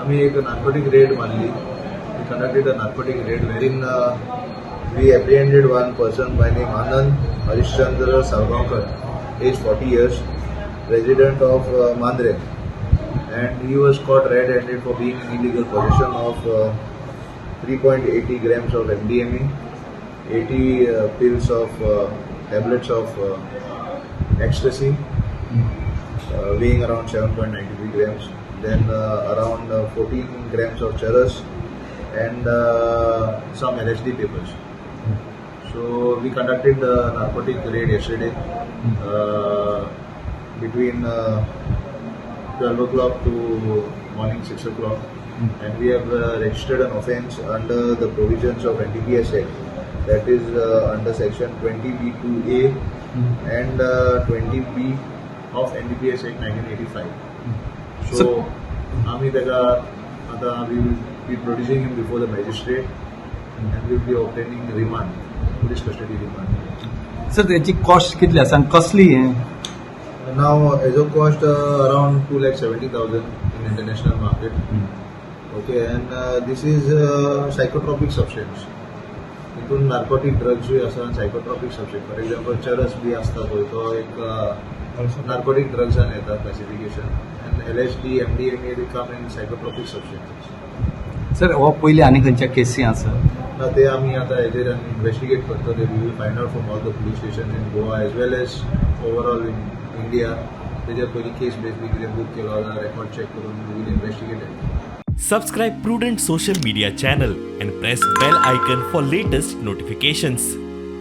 आम्ही एक narcotic red मारली. We conducted a narcotic raid wherein we apprehended one person by name Anand Harishchandra Salgaonkar, age 40 years, resident of Mandre, and he was caught red-handed for being in illegal possession of 3.80 grams of MDMA, 80 pills of tablets of ecstasy, weighing around 7.93 grams, then around 14 grams of charas, and some LSD papers. So we conducted the narcotic raid yesterday between 12 o'clock to morning 6 o'clock, and we have registered an offence under the provisions of NDPS Act, that is under section 20B2A and 20B of NDPS Act 1985. So आम्ही त्याला आता we will be producing him before the magistrate and we will be obtaining remand, police custody remand. Sir त्याची cost कितली आसा आनी कसली आहे? Now as of cost around 2,70,000 in international market. Okay, and this is psychotropic substance. हितून narcotic drugs B आसा, सायकोट्रॉपिक substance, for example चरस B असता तो एक नार्कोटिक ड्रग्सान येता classification, and LSD, MDMA they come in psychotropic substances. Sir हो पयलीं आनी खंयच्या केसी आसा? ना ते आमी आतां हेजेर आमी इन्व्हेस्टिगेट करतले. We will find out from all the police station in Goa as well as overall in India. तेजेर पयलीं केस बेस बी कितें बूक केलो जाल्यार रेकॉर्ड चेक करून we will investigate it. Subscribe Prudent social media channel and press bell icon for latest notifications.